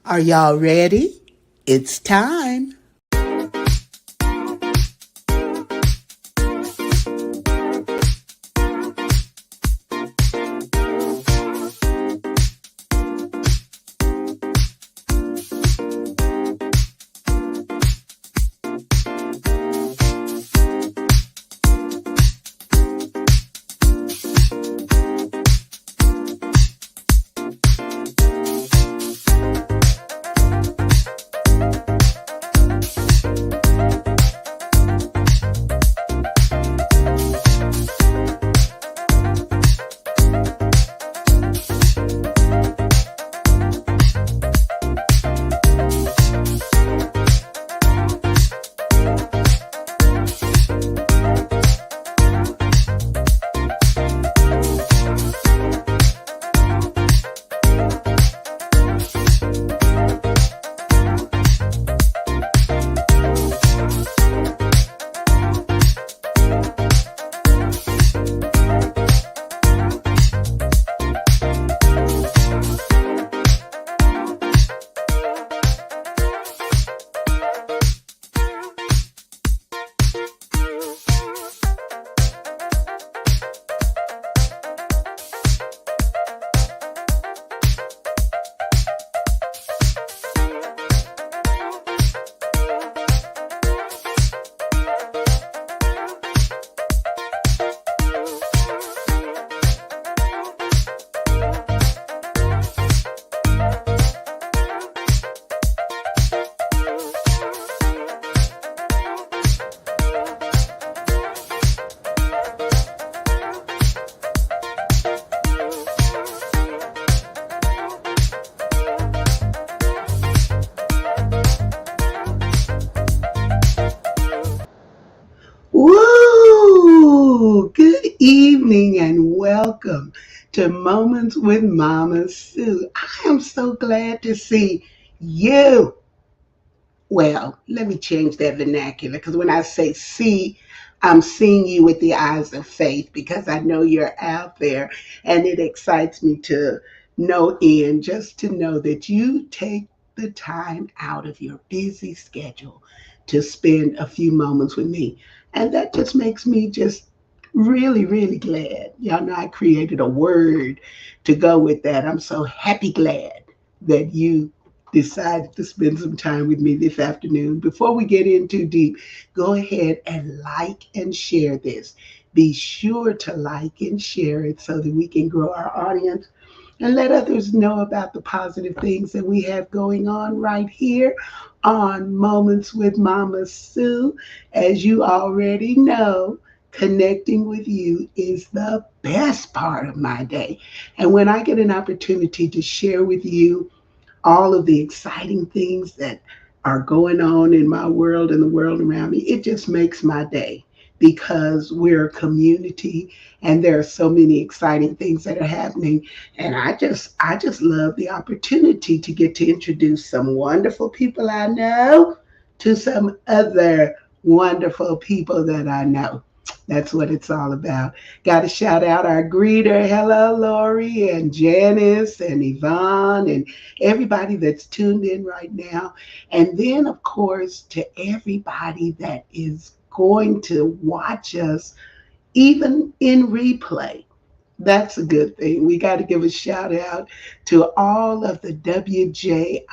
Are y'all ready? It's time. Woo! Good evening and welcome to Moments with Mama Sue. I am so glad to see you. Well, let me change that vernacular because when I say see, I'm seeing you with the eyes of faith because I know you're out there and it excites me to no end just to know that you take the time out of your busy schedule to spend a few moments with me. And that just makes me just really, really glad. Y'all know I created a word to go with that. I'm so happy glad that you decided to spend some time with me this afternoon. Before we get in too deep, go ahead and like and share this. Be sure to like and share it so that we can grow our audience and let others know about the positive things that we have going on right here on Moments with Mama Sue. As you already know, connecting with you is the best part of my day. And when I get an opportunity to share with you all of the exciting things that are going on in my world and the world around me, it just makes my day because we're a community and there are so many exciting things that are happening. And I just love the opportunity to get to introduce some wonderful people I know to some other wonderful people that I know. That's what it's all about. Got to shout out our greeter. Hello, Lori and Janice and Yvonne and everybody that's tuned in right now. And then, of course, to everybody that is going to watch us even in replay. That's a good thing. We got to give a shout out to all of the WJIL.today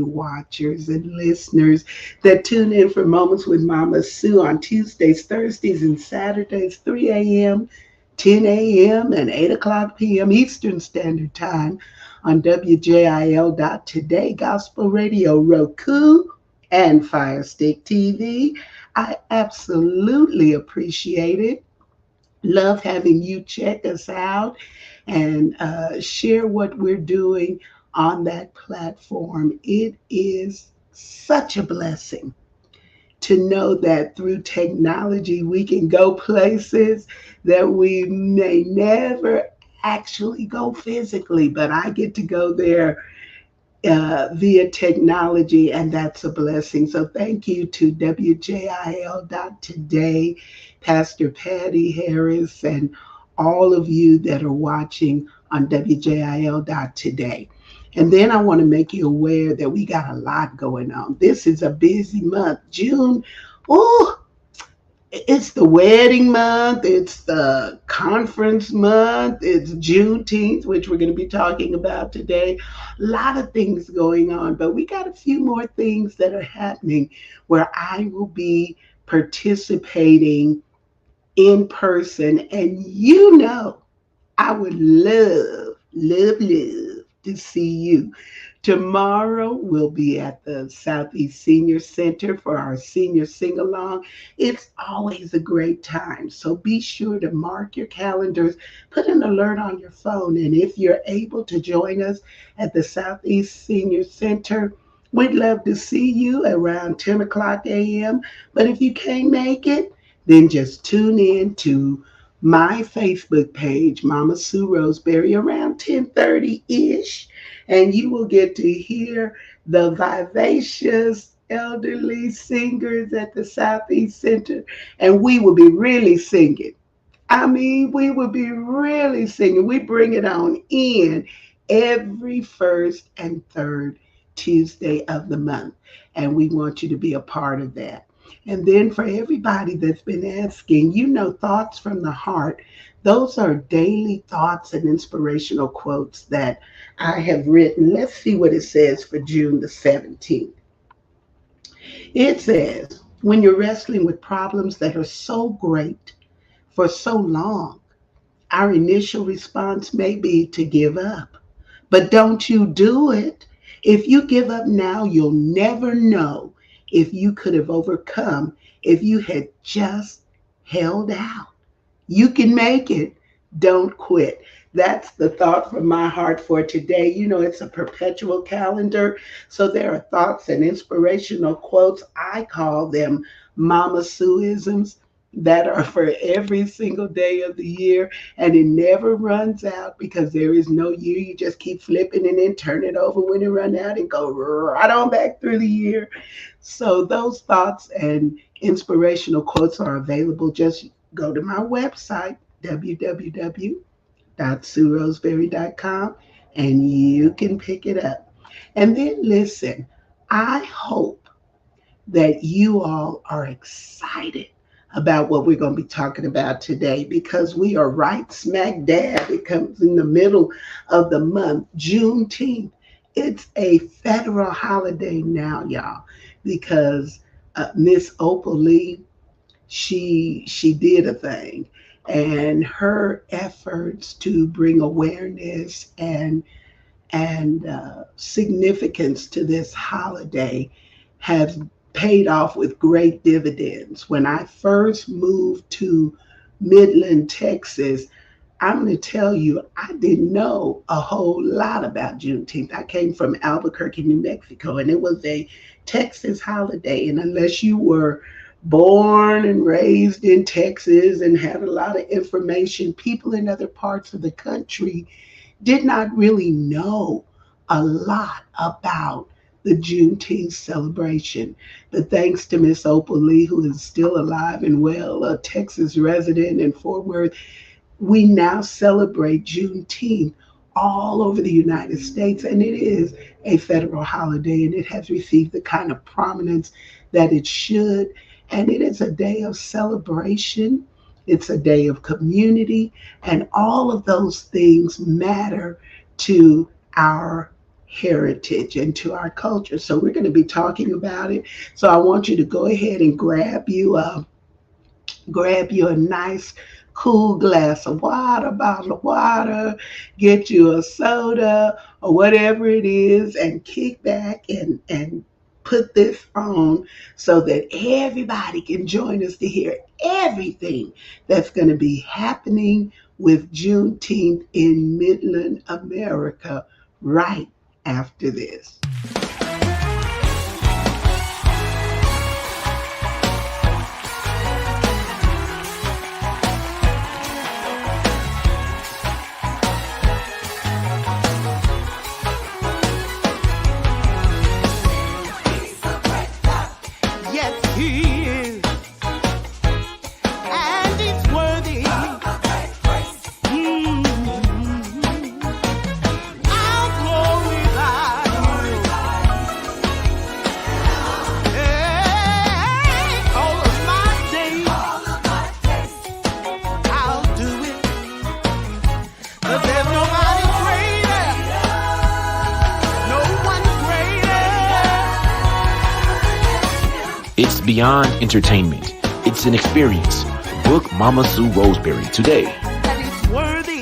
watchers and listeners that tune in for Moments with Mama Sue on Tuesdays, Thursdays, and Saturdays, 3 a.m., 10 a.m., and 8 o'clock p.m. Eastern Standard Time on WJIL.today, Gospel Radio, Roku, and Fire Stick TV. I absolutely appreciate it. Love having you check us out and share what we're doing on that platform. It is such a blessing to know that through technology we can go places that we may never actually go physically, but I get to go there via technology, and that's a blessing. So thank you to WJIL.today, Pastor Patty Harris, and all of you that are watching on WJIL.today. And then I want to make you aware that we got a lot going on. This is a busy month. June, oh, it's the wedding month, it's the conference month, it's Juneteenth, which we're going to be talking about today. A lot of things going on, but we got a few more things that are happening where I will be participating in person. And I would love to see you. Tomorrow we'll be at the Southeast Senior Center for our senior sing along. It's always a great time. So be sure to mark your calendars, put an alert on your phone. And if you're able to join us at the Southeast Senior Center, we'd love to see you around 10 o'clock a.m. But if you can't make it, then just tune in to my Facebook page, Mama Sue Roseberry, around 10:30-ish, and you will get to hear the vivacious elderly singers at the Southeast Center, and we will be really singing. I mean, we will be really singing. We bring it on in every first and third Tuesday of the month, and we want you to be a part of that. And then for everybody that's been asking, thoughts from the heart, those are daily thoughts and inspirational quotes that I have written. Let's see what it says for June the 17th. It says, when you're wrestling with problems that are so great for so long, our initial response may be to give up. But don't you do it. If you give up now, you'll never know if you could have overcome if you had just held out. You can make it. Don't quit. That's the thought from my heart for today. It's a perpetual calendar. So there are thoughts and inspirational quotes. I call them Mama Sueisms that are for every single day of the year. And it never runs out because there is no year. You just keep flipping and then turn it over when it runs out and go right on back through the year. So those thoughts and inspirational quotes are available. Just go to my website, www.sueroseberry.com, and you can pick it up. And then listen, I hope that you all are excited about what we're going to be talking about today, because we are right smack dab. It comes in the middle of the month, Juneteenth. It's a federal holiday now, y'all, because Miss Opal Lee, she did a thing, and her efforts to bring awareness and significance to this holiday have paid off with great dividends. When I first moved to Midland, Texas, I'm going to tell you, I didn't know a whole lot about Juneteenth. I came from Albuquerque, New Mexico, and it was a Texas holiday. And unless you were born and raised in Texas and had a lot of information, people in other parts of the country did not really know a lot about the Juneteenth celebration. But thanks to Miss Opal Lee, who is still alive and well, a Texas resident in Fort Worth, we now celebrate Juneteenth all over the United States, and it is a federal holiday, and it has received the kind of prominence that it should. And it is a day of celebration. It's a day of community, and all of those things matter to our heritage and to our culture. So we're going to be talking about it. So I want you to go ahead and grab you a nice cool glass of water, bottle of water, get you a soda or whatever it is, and kick back and put this on so that everybody can join us to hear everything that's going to be happening with Juneteenth in Midland, America, right after this. Glory It's beyond entertainment. It's an experience. Book Mama Sue Roseberry today. Worthy.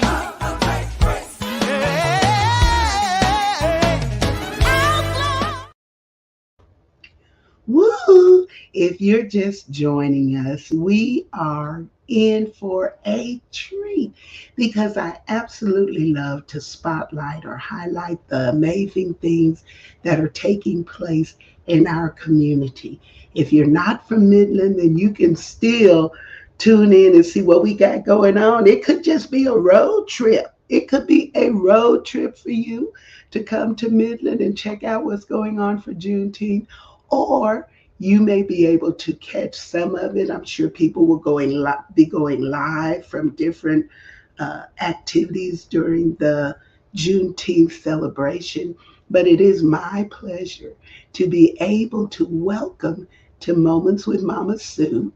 Woo! If you're just joining us, we are in for a treat because I absolutely love to spotlight or highlight the amazing things that are taking place in our community. If you're not from Midland, then you can still tune in and see what we got going on. It could just be a road trip. It could be a road trip for you to come to Midland and check out what's going on for Juneteenth, or you may be able to catch some of it. I'm sure people will be going live from different activities during the Juneteenth celebration. But it is my pleasure to be able to welcome to Moments with Mama Sue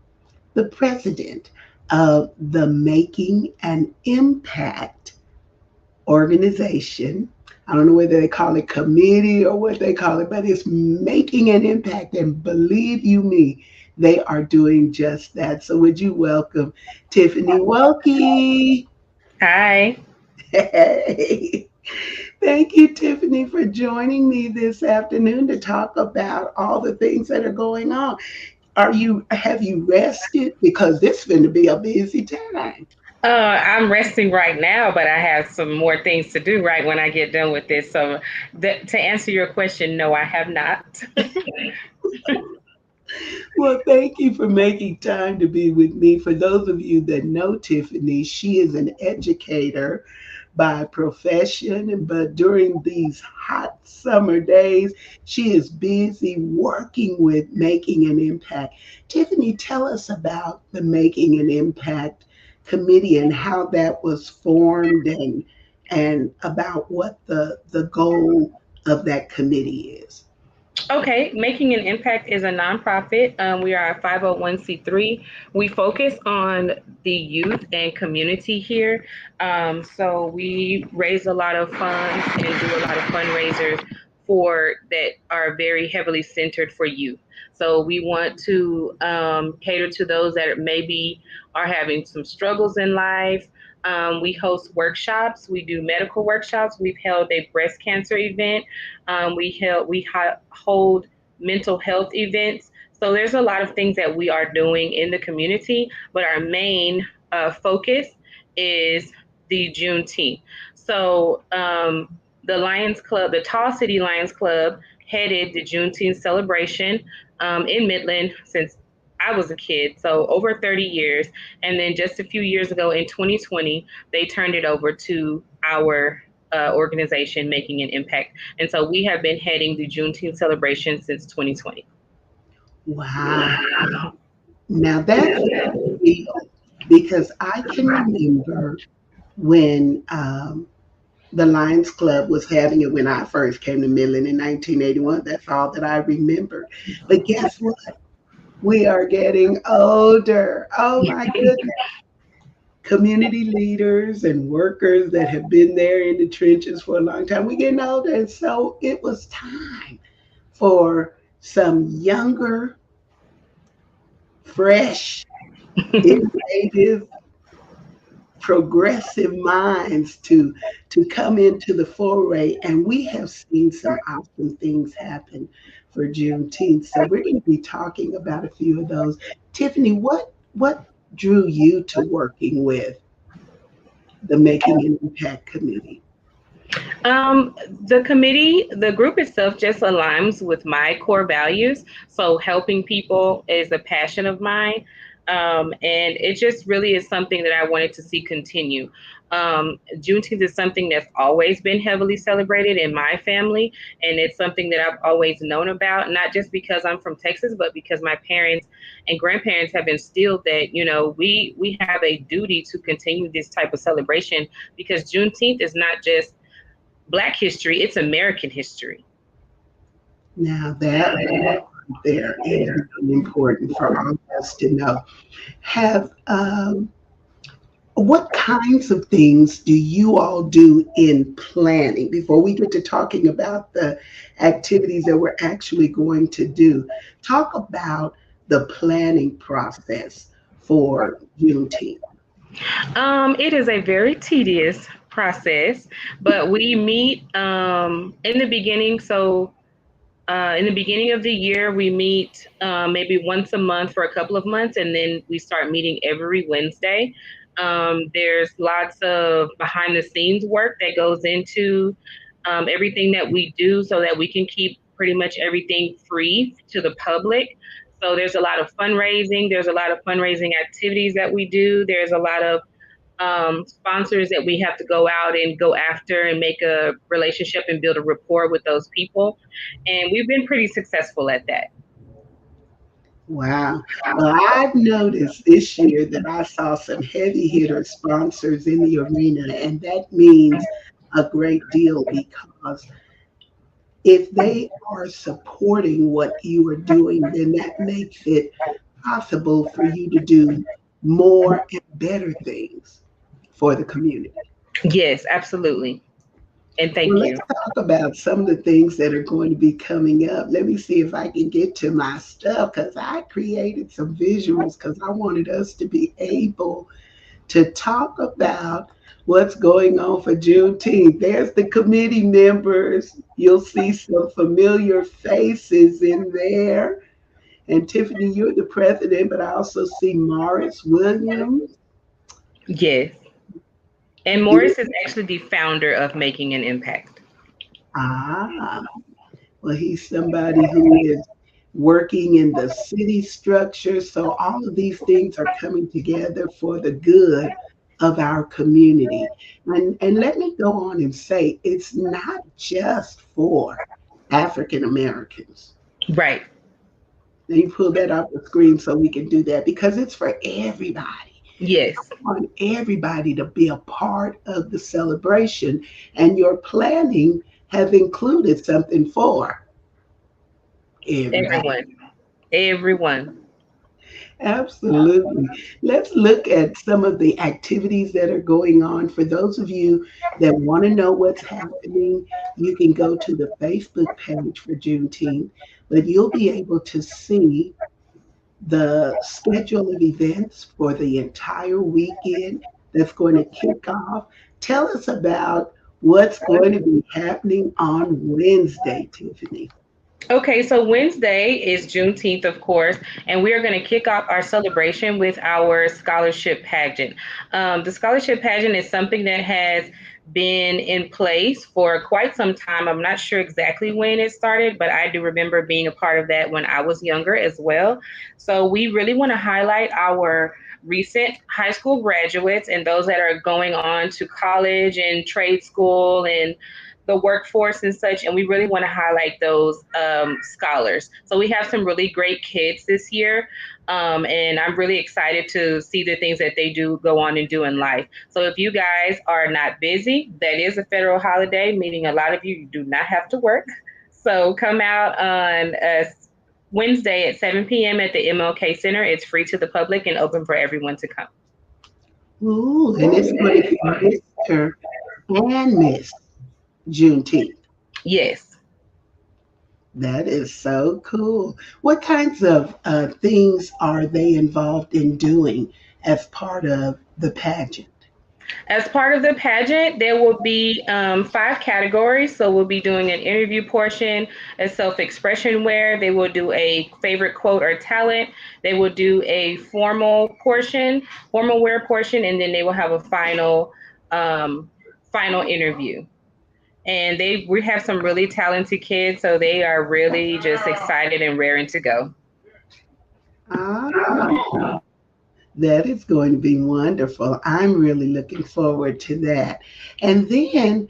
the president of the Making an Impact organization. I don't know whether they call it committee or what they call it, but it's making an impact. And believe you me, they are doing just that. So would you welcome Tiffany Nwoke? Hi. Hey. Thank you, Tiffany, for joining me this afternoon to talk about all the things that are going on. Have you rested? Because this is going to be a busy time. I'm resting right now, but I have some more things to do right when I get done with this. So, to answer your question, no, I have not. Well, thank you for making time to be with me. For those of you that know Tiffany, she is an educator by profession, but during these hot summer days, she is busy working with Making an Impact. Tiffany, tell us about the Making an Impact committee and how that was formed, and about what the goal of that committee is. Okay, Making an Impact is a nonprofit. We are a 501c3. We focus on the youth and community here. So we raise a lot of funds and do a lot of fundraisers for that are very heavily centered for youth. So we want to cater to those that maybe are having some struggles in life. We host workshops. We do medical workshops. We've held a breast cancer event. We hold mental health events. So there's a lot of things that we are doing in the community, but our main focus is the Juneteenth. So the Lions Club, the Tall City Lions Club, headed the Juneteenth celebration in Midland since I was a kid, so over 30 years. And then just a few years ago in 2020, they turned it over to our organization, Making an Impact. And so we have been heading the Juneteenth celebration since 2020. Wow. Now that's real because I can remember when the Lions Club was having it when I first came to Midland in 1981. That's all that I remembered. But guess what? We are getting older. Oh my goodness. Community leaders and workers that have been there in the trenches for a long time. We're getting older. And so it was time for some younger, fresh, innovative, progressive minds to come into the foray, and we have seen some awesome things happen for Juneteenth. So we're going to be talking about a few of those. Tiffany, what drew you to working with the Making an Impact Committee? The committee, the group itself just aligns with my core values. So helping people is a passion of mine. And it just really is something that I wanted to see continue. Juneteenth is something that's always been heavily celebrated in my family, and it's something that I've always known about, not just because I'm from Texas, but because my parents and grandparents have instilled that, we have a duty to continue this type of celebration because Juneteenth is not just Black history, it's American history. Now that right there is really important for all of us to know. Have What kinds of things do you all do in planning before we get to talking about the activities that we're actually going to do? Talk about the planning process for Juneteenth? It is a very tedious process, but we meet in the beginning. In the beginning of the year, we meet maybe once a month for a couple of months, and then we start meeting every Wednesday. There's lots of behind the scenes work that goes into everything that we do so that we can keep pretty much everything free to the public. So there's a lot of fundraising. There's a lot of fundraising activities that we do. There's a lot of sponsors that we have to go out and go after and make a relationship and build a rapport with those people. And we've been pretty successful at that. Wow. Well, I've noticed this year that I saw some heavy hitter sponsors in the arena, and that means a great deal because if they are supporting what you are doing, then that makes it possible for you to do more and better things for the community. Yes, absolutely. And Well, thank let's you. talk about some of the things that are going to be coming up. Let me see if I can get to my stuff because I created some visuals because I wanted us to be able to talk about what's going on for Juneteenth. There's the committee members. You'll see some familiar faces in there. And Tiffany, you're the president, but I also see Morris Williams. Yes. And You Morris is actually the founder of Making an Impact. ah, well, he's somebody who is working in the city structure. So all of these things are coming together for the good of our community. And let me go on and say it's not just for African Americans. Right. Let me pull that off the screen so we can do that because it's for everybody. Yes. I want everybody to be a part of the celebration, and your planning have included something for everybody. Everyone. Everyone. Absolutely. Let's look at some of the activities that are going on. For those of you that want to know what's happening, you can go to the Facebook page for Juneteenth, but you'll be able to see the schedule of events for the entire weekend that's going to kick off. Tell us about what's going to be happening on Wednesday, Tiffany. Okay, so Wednesday is Juneteenth, of course, and we are going to kick off our celebration with our scholarship pageant. The scholarship pageant is something that has been in place for quite some time. I'm not sure exactly when it started, but I do remember being a part of that when I was younger as well. So we really want to highlight our recent high school graduates and those that are going on to college and trade school and the workforce and such, and we really want to highlight those scholars. So we have some really great kids this year, and I'm really excited to see the things that they do go on and do in life. So if you guys are not busy, that is a federal holiday, meaning a lot of you do not have to work. So come out on Wednesday at 7 p.m. at the MLK Center. It's free to the public and open for everyone to come. Ooh, and it's going to be Mr. and Miss Juneteenth. Yes. That is so cool. What kinds of things are they involved in doing as part of the pageant? As part of the pageant, there will be 5 categories. So we'll be doing an interview portion, a self-expression where they will do a favorite quote or talent. They will do a formal wear portion, and then they will have a final interview. And we have some really talented kids, so they are really just excited and raring to go. Ah, that is going to be wonderful. I'm really looking forward to that. And then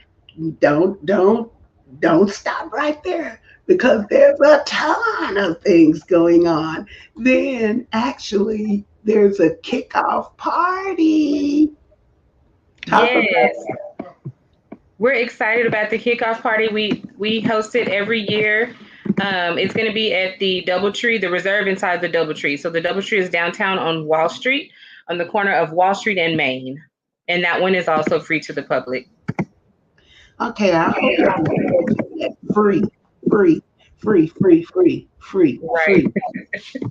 don't don't stop right there because there's a ton of things going on. Then actually there's a kickoff party. Talk about Yes, we're excited about the kickoff party. We host it every year. It's going to be at the DoubleTree, the reserve inside the DoubleTree. So the DoubleTree is downtown on Wall Street, on the corner of Wall Street and Main, and that one is also free to the public. okay, I hope y'all catch that free, free, free, free, free, free, Right. free.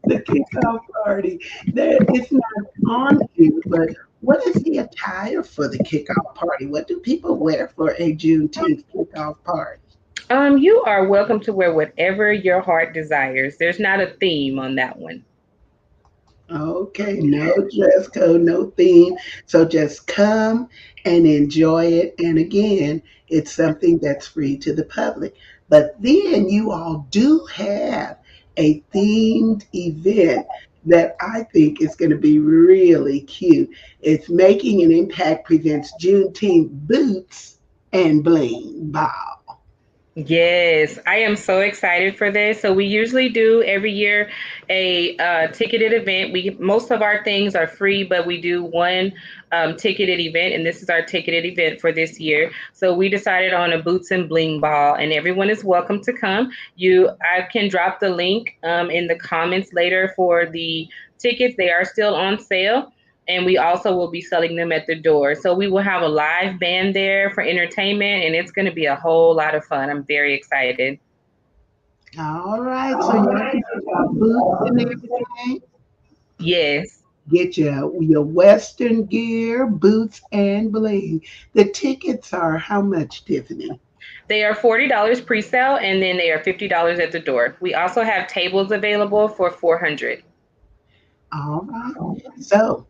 The kickoff party. There, it's not on here, but what is the attire for the kickoff party? What do people wear for a Juneteenth kickoff party? You are welcome to wear whatever your heart desires. There's not a theme on that one. Okay, no dress code, no theme. So just come and enjoy it. And again, it's something that's free to the public. But then you all do have a themed event that I think is going to be really cute. It's Making an Impact Presents Juneteenth Boots and Bling Ball. Yes, I am so excited for this. So we usually do every year a ticketed event. We most of our things are free, but we do one ticketed event, and this is our ticketed event for this year. So we decided on a boots and bling ball, and everyone is welcome to come. I can drop the link in the comments later for the tickets. They are still on sale, and we also will be selling them at the door. So we will have a live band there for entertainment, and it's going to be a whole lot of fun. I'm very excited. All right, so y'all get your boots and everything. Yes. Get your Western gear, boots, and bling. The tickets are how much, Tiffany? They are $40 pre-sale, and then they are $50 at the door. We also have tables available for 400. All right. So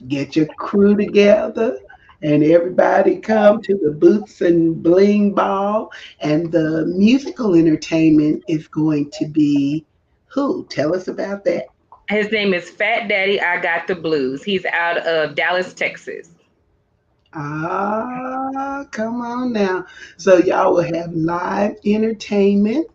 get your crew together and everybody come to the Boots and Bling Ball. And the musical entertainment is going to be who? Tell us about that. His name is Fat Daddy I Got the Blues. He's out of Dallas, Texas. Ah, come on now. So y'all will have live entertainment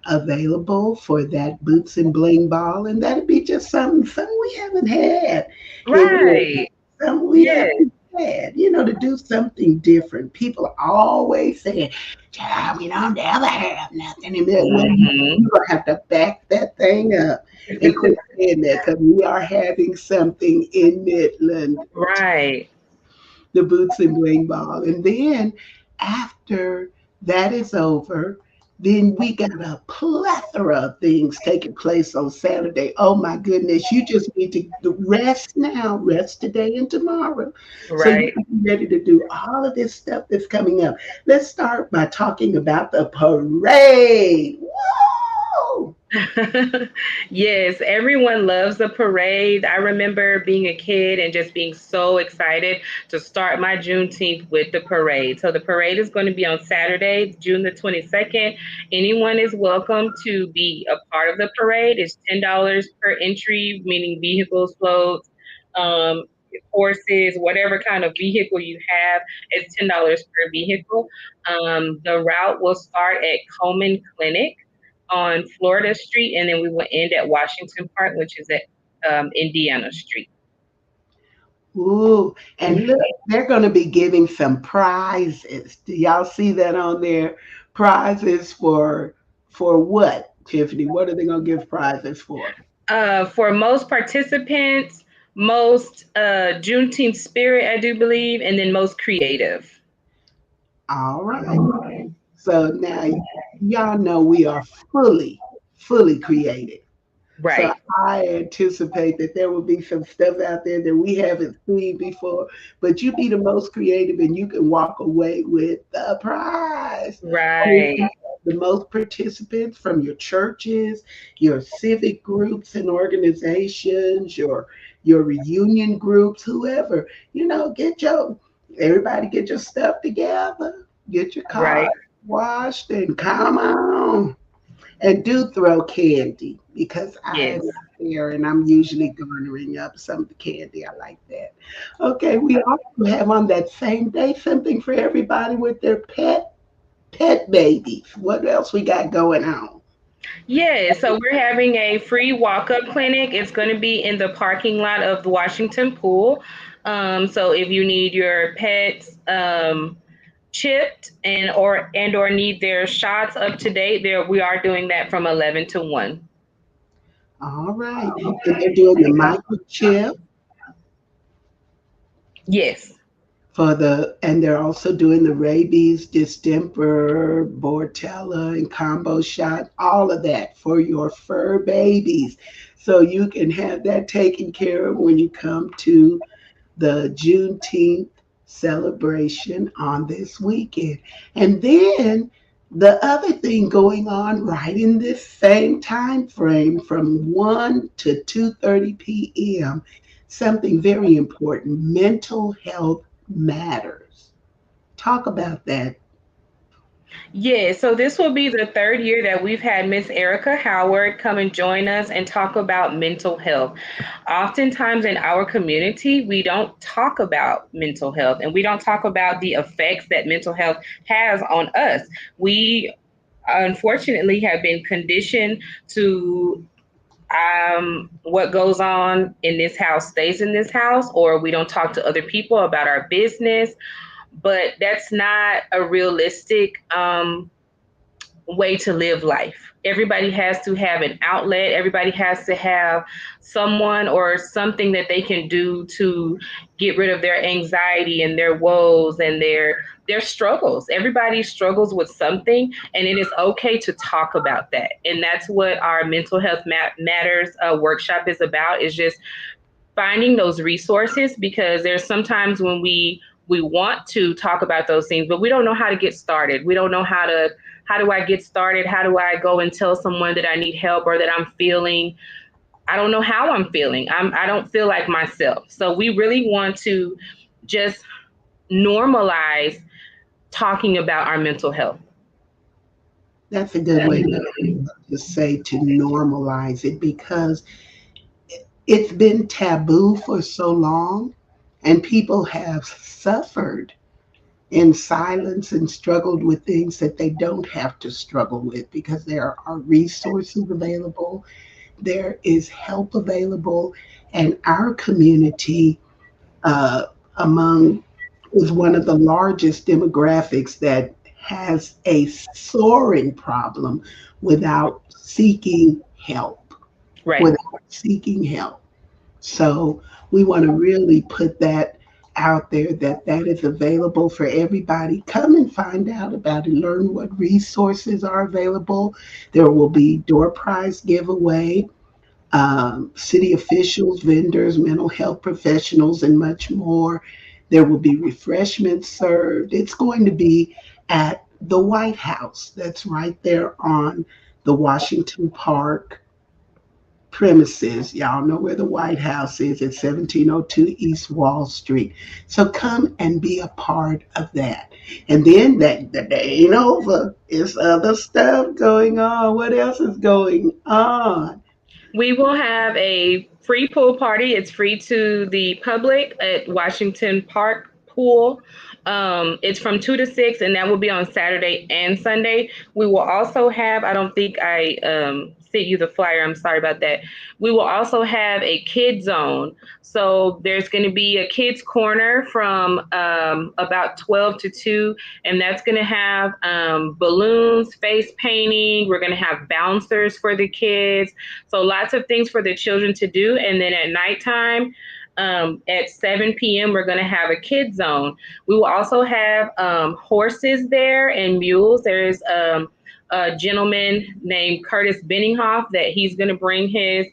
available for that Boots and Bling Ball, and that'd be just something we haven't had in here, Right. something we Yes. haven't had, to do something different. People are always saying, "Child, we don't ever have nothing," and that well, Hmm. you're gonna have to back that thing up and quit saying that because we are having something in Midland, Right. the Boots and Bling Ball. And then after that is over, then we got a plethora of things taking place on Saturday. Oh my goodness, you just need to rest now, rest today and tomorrow. So you Right. can be ready to do all of this stuff that's coming up. Let's start by talking about the parade. Woo! Yes, everyone loves the parade. I remember being a kid and just being so excited to start my Juneteenth with the parade. So the parade is going to be on Saturday, June the 22nd. Anyone is welcome to be a part of the parade. It's $10 per entry, meaning vehicles, floats, um, horses, whatever kind of vehicle you have. It's $10 per vehicle. The route will start at Coleman Clinic on Florida Street, and then we will end at Washington Park, which is at Indiana Street. Ooh, and look, they're going to be giving some prizes. Do y'all see that on there? Prizes for what, Tiffany? What are they going to give prizes for? For most participants, most Juneteenth spirit, I do believe, and then most creative. All right. So now y'all know we are fully creative. So Right, I anticipate that there will be some stuff out there that we haven't seen before, but you be the most creative and you can walk away with the prize. right, The most participants from your churches, your civic groups and organizations, your reunion groups, whoever, everybody get your stuff together, get your car right. washed and come on. And do throw candy because I'm Yes. not there and I'm usually garnering up some of the candy. I like that. Okay, we also have on that same day something for everybody with their pet babies. What else we got going on? Yeah, so we're having a free walk-up clinic. It's going to be in the parking lot of the Washington Pool. So if you need your pets chipped and or need their shots up to date, there we are doing that from 11 to 1. All right. And they're doing the microchip. Yes. and they're also doing the rabies, distemper, Bortella, and combo shot, all of that for your fur babies. So you can have that taken care of when you come to the Juneteenth celebration on this weekend. And then the other thing going on right in this same time frame from 1 to 2:30 p.m., something very important, mental health matters. Talk about that. Yeah, so this will be the third year that we've had Miss Erica Howard come and join us and talk about mental health. Oftentimes in our community, we don't talk about mental health and we don't talk about the effects that mental health has on us. We unfortunately have been conditioned to what goes on in this house stays in this house, or we don't talk to other people about our business. But that's not a realistic way to live life. Everybody has to have an outlet. Everybody has to have someone or something that they can do to get rid of their anxiety and their woes and their struggles. Everybody struggles with something, and it is okay to talk about that. And that's what our mental health matters workshop is about. Is just finding those resources, because there's sometimes when we want to talk about those things, but we don't know how to get started. We don't know how do I get started? How do I go and tell someone that I need help or that I'm feeling? I don't know how I'm feeling. I don't feel like myself. So we really want to just normalize talking about our mental health. That's a good way to say to normalize it because it's been taboo for so long and people have suffered in silence and struggled with things that they don't have to struggle with because there are resources available, there is help available, and our community uh, among is one of the largest demographics that has a soaring problem without seeking help. Right. Without seeking help. So we want to really put that out there that that is available for everybody. Come and find out about it. Learn what resources are available. There will be door prize giveaway, city officials, vendors, mental health professionals, and much more. There will be refreshments served. It's going to be at the White House. That's right there on the Washington Park premises. Y'all know where the White House is at 1702 East Wall Street. So come and be a part of that. And then that the day ain't over. It's other stuff going on. What else is going on? We will have a free pool party. It's free to the public at Washington Park Pool. It's from 2 to 6, and that will be on Saturday and Sunday. We will also have, I don't think I sent you the flyer. I'm sorry about that. We will also have a kid zone. So there's going to be a kids corner from about 12 to 2, and that's going to have balloons, face painting. We're going to have bouncers for the kids. So lots of things for the children to do. And then at nighttime, at 7 p.m., we're going to have a kid zone. We will also have horses there and mules. There's a gentleman named Curtis Benninghoff that he's going to bring his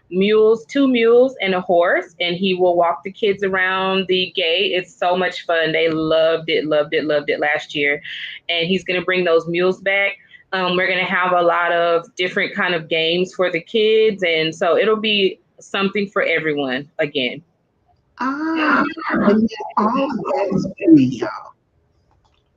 mules, two mules and a horse, and he will walk the kids around the gate. It's so much fun. They loved it, loved it, loved it last year. And he's going to bring those mules back. We're going to have a lot of different kind of games for the kids. And so it'll be something for everyone again. Ah, and all of that is free, y'all.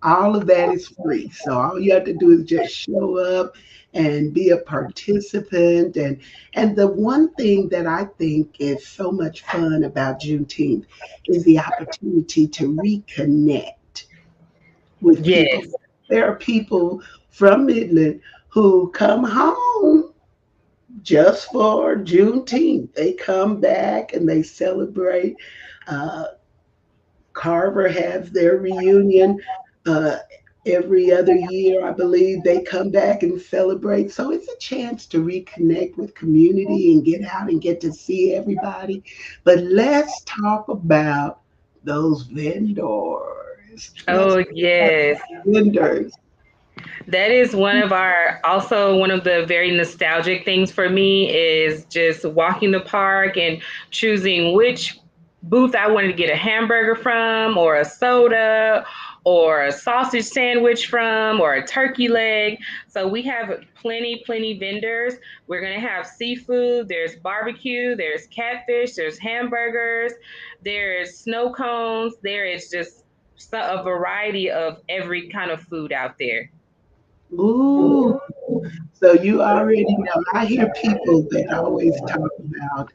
All of that is free. So all you have to do is just show up and be a participant. And the one thing that I think is so much fun about Juneteenth is the opportunity to reconnect with people. Yes. There are people from Midland who come home just for Juneteenth. They come back and they celebrate. Uh, Carver has their reunion uh, every other year, I believe. They come back and celebrate. So it's a chance to reconnect with community and get out and get to see everybody. But let's talk about those vendors. Let's Oh, talk yes. about vendors. That is one of the very nostalgic things for me is just walking the park and choosing which booth I wanted to get a hamburger from, or a soda, or a sausage sandwich from, or a turkey leg. So we have plenty vendors. We're going to have seafood, there's barbecue, there's catfish, there's hamburgers, there's snow cones, there is just a variety of every kind of food out there. Ooh, so you already know. I hear people that always talk about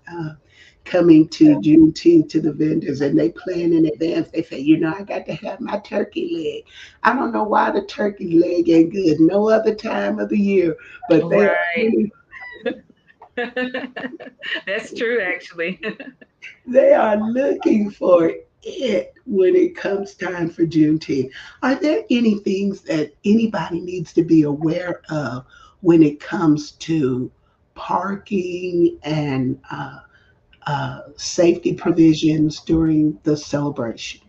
coming to Juneteenth to the vendors and they plan in advance. They say, I got to have my turkey leg. I don't know why the turkey leg ain't good no other time of the year, but they are Right. really That's true, actually. they are looking for it when it comes time for Juneteenth. Are there any things that anybody needs to be aware of when it comes to parking and safety provisions during the celebration?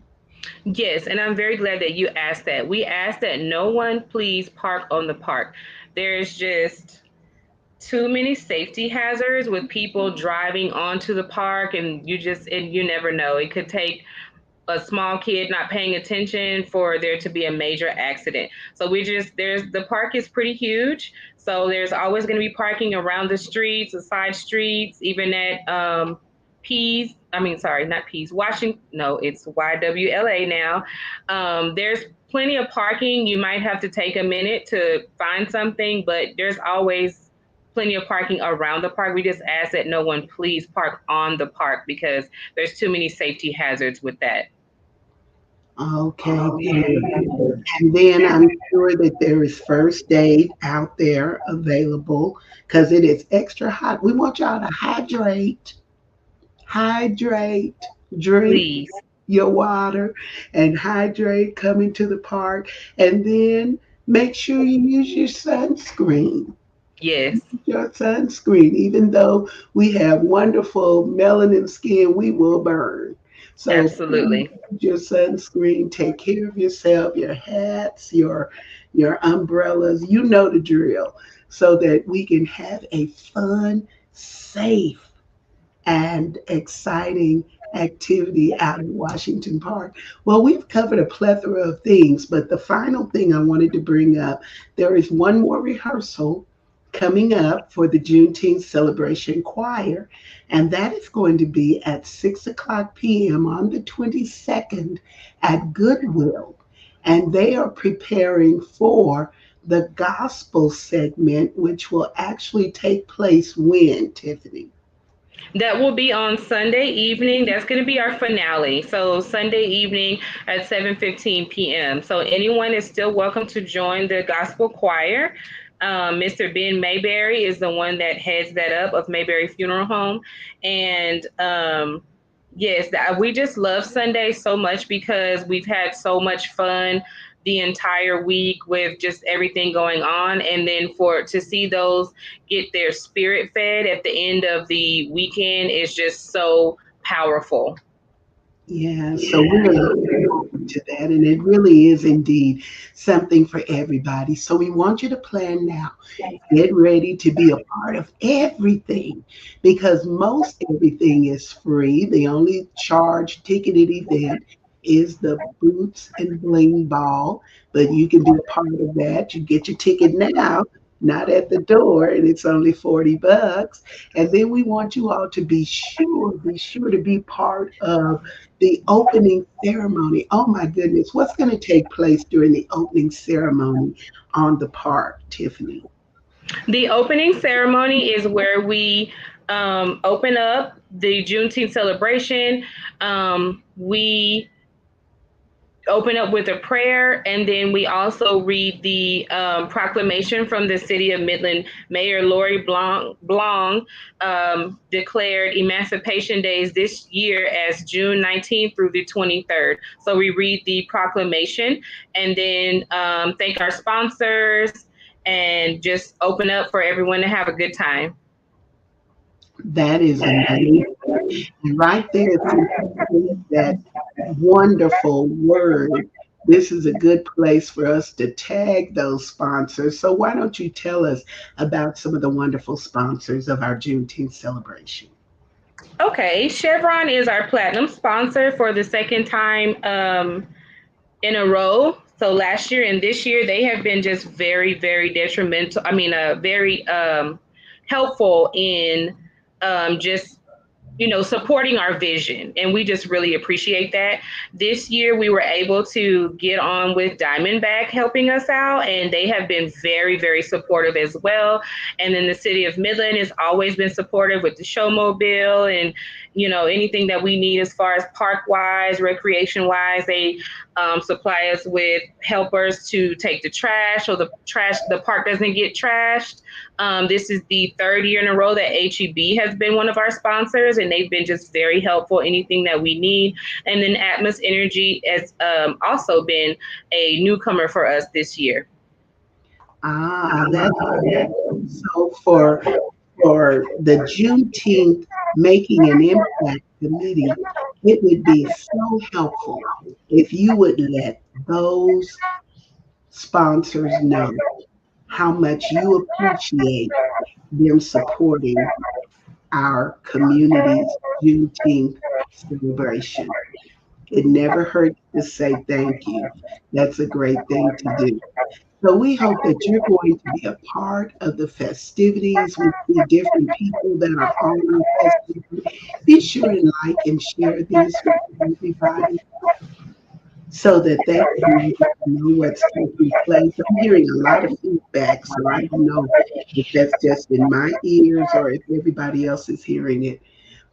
Yes, and I'm very glad that you asked that. We ask that no one please park on the park. There's just too many safety hazards with people driving onto the park, and you never know. It could take a small kid not paying attention for there to be a major accident. So there's the park is pretty huge. So there's always going to be parking around the streets, the side streets, even at Pease. I mean, sorry, not Pease. Washington. No, it's YWLA now. There's plenty of parking. You might have to take a minute to find something, but there's always plenty of parking around the park. We just ask that no one please park on the park because there's too many safety hazards with that. Okay, good. And then I'm sure that there is first aid out there available because it is extra hot. We want y'all to hydrate, drink Please. your water, and hydrate coming to the park. And then make sure you use your sunscreen. Yes, Your sunscreen, even though we have wonderful melanin skin, we will burn. So please absolutely. use your sunscreen. Take care of yourself, your hats, your umbrellas. You know the drill, so that we can have a fun, safe, and exciting activity out in Washington Park. Well, we've covered a plethora of things, but the final thing I wanted to bring up, there is one more rehearsal coming up for the Juneteenth Celebration Choir, and that is going to be at 6 o'clock p.m. on the 22nd at Goodwill. And they are preparing for the gospel segment, which will actually take place when, Tiffany? That will be on Sunday evening. That's going to be our finale. So Sunday evening at 7:15 p.m. So anyone is still welcome to join the gospel choir. Mr. Ben Mayberry is the one that heads that up of Mayberry Funeral Home, and yes, we just love Sunday so much because we've had so much fun the entire week with just everything going on, and then for to see those get their spirit fed at the end of the weekend is just so powerful. Yeah, so we're looking forward to that, and it really is indeed something for everybody. So we want you to plan now. Get ready to be a part of everything because most everything is free. The only charge ticketed event is the Boots and Bling Ball, but you can be a part of that. You get your ticket now, not at the door, and it's only $40. And then we want you all to be sure to be part of the opening ceremony. Oh my goodness, what's going to take place during the opening ceremony on the park, Tiffany? The opening ceremony is where we open up the Juneteenth celebration. We open up with a prayer, and then we also read the proclamation from the city of Midland. Mayor Lori Blanc declared Emancipation Days this year as June 19th through the 23rd. So we read the proclamation and then thank our sponsors and just open up for everyone to have a good time. That is amazing. And right there, since you said that wonderful word, this is a good place for us to tag those sponsors. So why don't you tell us about some of the wonderful sponsors of our Juneteenth celebration? Okay, Chevron is our platinum sponsor for the second time in a row. So last year and this year, they have been just very, very detrimental. I mean, very helpful in just supporting our vision. And we just really appreciate that. This year, we were able to get on with Diamondback helping us out, and they have been very, very supportive as well. And then the city of Midland has always been supportive with the showmobile and, anything that we need as far as park wise, recreation wise. They supply us with helpers to take the trash so the park doesn't get trashed. This is the third year in a row that HEB has been one of our sponsors, and they've been just very helpful, anything that we need. And then Atmos Energy has also been a newcomer for us this year. Ah, that's wonderful. So for the Juneteenth Making an Impact Committee, it would be so helpful if you would let those sponsors know how much you appreciate them supporting our community's Juneteenth celebration. It never hurts to say thank you. That's a great thing to do. So we hope that you're going to be a part of the festivities. We see different people that are on our festivities. Be sure and like and share this with everybody so that they can know what's taking place. I'm hearing a lot of feedback, so I don't know if that's just in my ears or if everybody else is hearing it.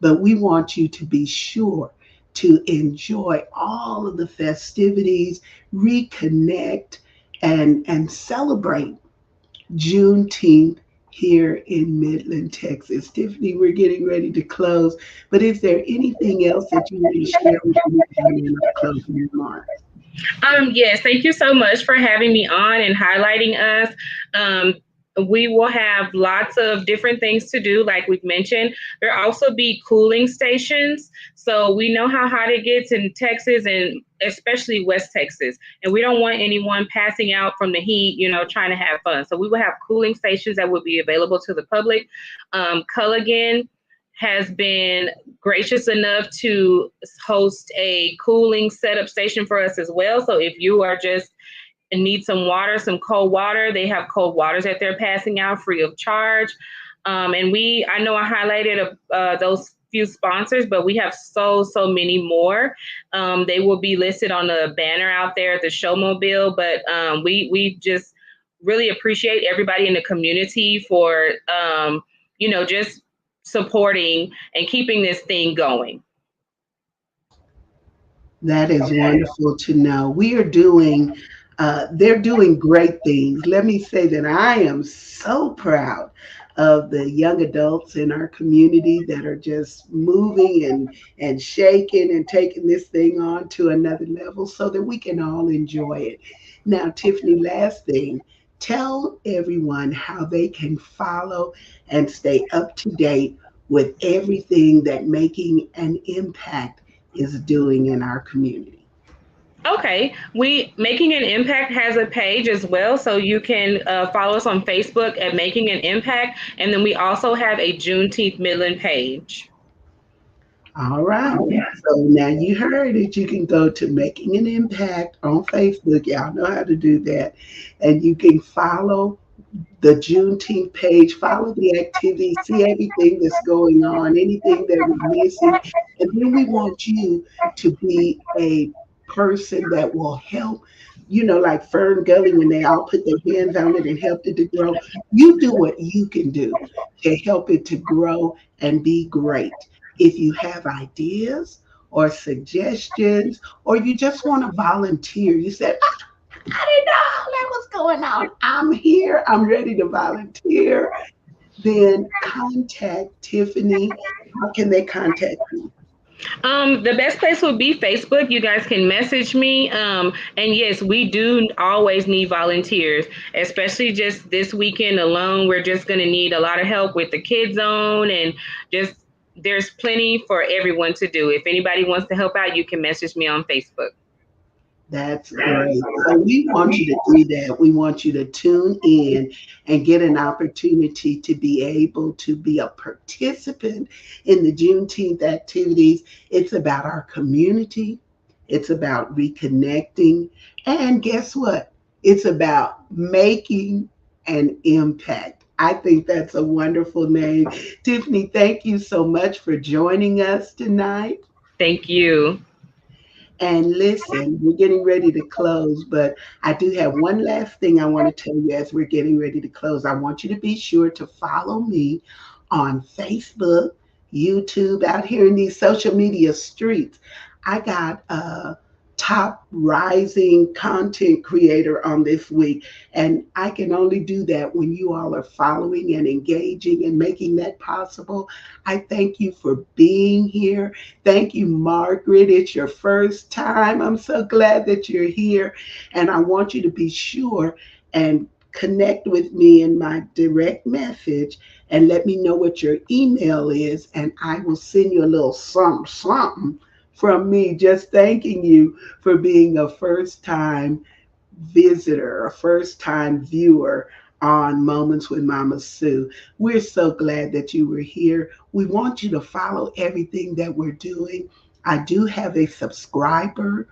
But we want you to be sure to enjoy all of the festivities, reconnect, and celebrate Juneteenth here in Midland, Texas. Tiffany, we're getting ready to close, but is there anything else that you want to share with anybody in our closing remarks? Yes, thank you so much for having me on and highlighting us. Um, we will have lots of different things to do, like we've mentioned. There'll also be cooling stations. So we know how hot it gets in Texas and especially West Texas. And we don't want anyone passing out from the heat, trying to have fun. So we will have cooling stations that will be available to the public. Culligan has been gracious enough to host a cooling setup station for us as well. So if you are just need some water, some cold water, they have cold waters that they're passing out free of charge. I know I highlighted those few sponsors, but we have so many more. They will be listed on the banner out there at the showmobile, but we just really appreciate everybody in the community for, just supporting and keeping this thing going. That is wonderful to know. They're doing great things. Let me say that I am so proud of the young adults in our community that are just moving and shaking and taking this thing on to another level so that we can all enjoy it. Now, Tiffany, last thing, tell everyone how they can follow and stay up to date with everything that Making an Impact is doing in our community. Okay, we Making an Impact has a page as well, so you can follow us on Facebook at Making an Impact, and then we also have a Juneteenth Midland page. All right. So now you heard it. You can go to Making an Impact on Facebook. Y'all know how to do that. And you can follow the Juneteenth page, follow the activity, see everything that's going on, anything that we're missing. And then we want you to be a person that will help, like Fern Gully, when they all put their hands on it and helped it to grow. You do what you can do to help it to grow and be great. If you have ideas or suggestions, or you just want to volunteer, you said, I didn't know that was going on. I'm here. I'm ready to volunteer. Then contact Tiffany. How can they contact you? The best place would be Facebook. You guys can message me. And yes, we do always need volunteers, especially just this weekend alone. We're just going to need a lot of help with the kids zone and just there's plenty for everyone to do. If anybody wants to help out, you can message me on Facebook. That's great. So we want you to do that. We want you to tune in and get an opportunity to be able to be a participant in the Juneteenth activities. It's about our community. It's about reconnecting. And guess what? It's about making an impact. I think that's a wonderful name. Tiffany, thank you so much for joining us tonight. Thank you. And listen, we're getting ready to close, but I do have one last thing I want to tell you as we're getting ready to close. I want you to be sure to follow me on Facebook, YouTube, out here in these social media streets. I got a top rising content creator on this week, and I can only do that when you all are following and engaging and making that possible. I thank you for being here. Thank you, Margaret. It's your first time. I'm so glad that you're here. And I want you to be sure and connect with me in my direct message and let me know what your email is. And I will send you a little something, something from me, just thanking you for being a first time visitor, a first time viewer on Moments with Mama Sue. We're so glad that you were here. We want you to follow everything that we're doing. I do have a subscriber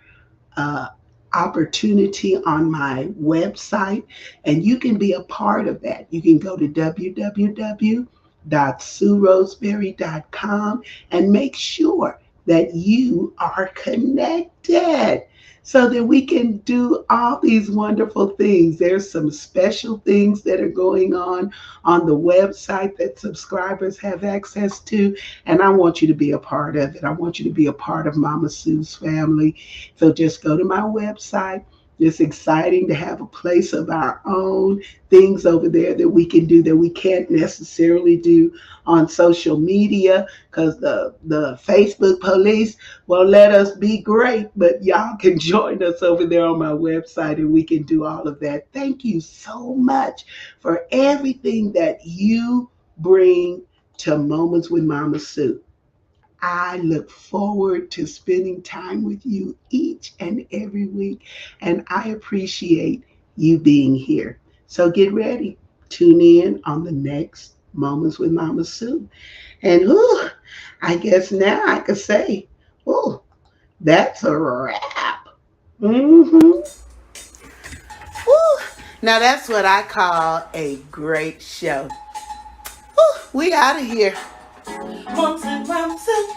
uh, opportunity on my website, and you can be a part of that. You can go to www.sueroseberry.com and make sure that you are connected so that we can do all these wonderful things. There's some special things that are going on the website that subscribers have access to, and I want you to be a part of it. I want you to be a part of Mama Sue's family. So just go to my website. It's exciting to have a place of our own, things over there that we can do that we can't necessarily do on social media because the Facebook police won't let us be great. But y'all can join us over there on my website and we can do all of that. Thank you so much for everything that you bring to Moments with Mama Sue. I look forward to spending time with you each and every week, and I appreciate you being here. So get ready. Tune in on the next Moments with Mama Sue. And I guess now I could say, oh, that's a wrap. Mm-hmm. Woo. Now that's what I call a great show. Woo. We out of here. Moments with Mama Sue.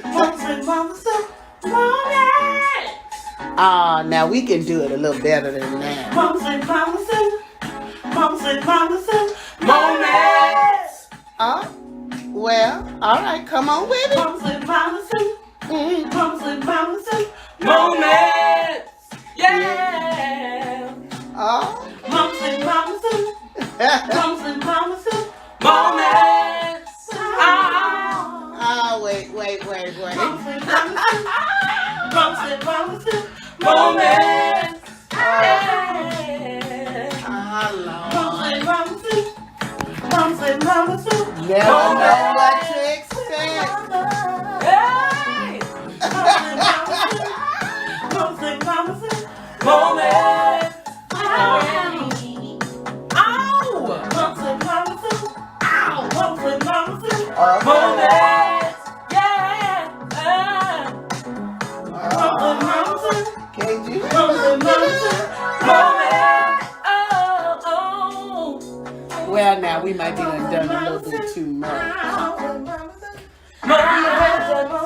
Moments with Mama Sue. Moments. Now we can do it a little better than that. Moments with Mama Sue. Moments with Mama Sue. Moments. Well, all right, come on with it. Moments with Mama Sue. Moments with Mama Sue. Moments. Yeah. Moments with Mama Sue. Moments with Mama Sue. Moments. Wait. Moments with Mama Sue. Moments with Mama Sue. Moments. Moments with Mama Sue. Moments with Mama Sue. Never know what to expect. Hey. Moments with Mama Sue. Moments. Ow. Moments with Mama Sue. Ow. Moments with Mama Sue. Moments. Yeah. Moments with Mama Sue. Can't you? Moments with Mama Sue. Moments. Oh. Well, now we might be done a little bit too much. Moments.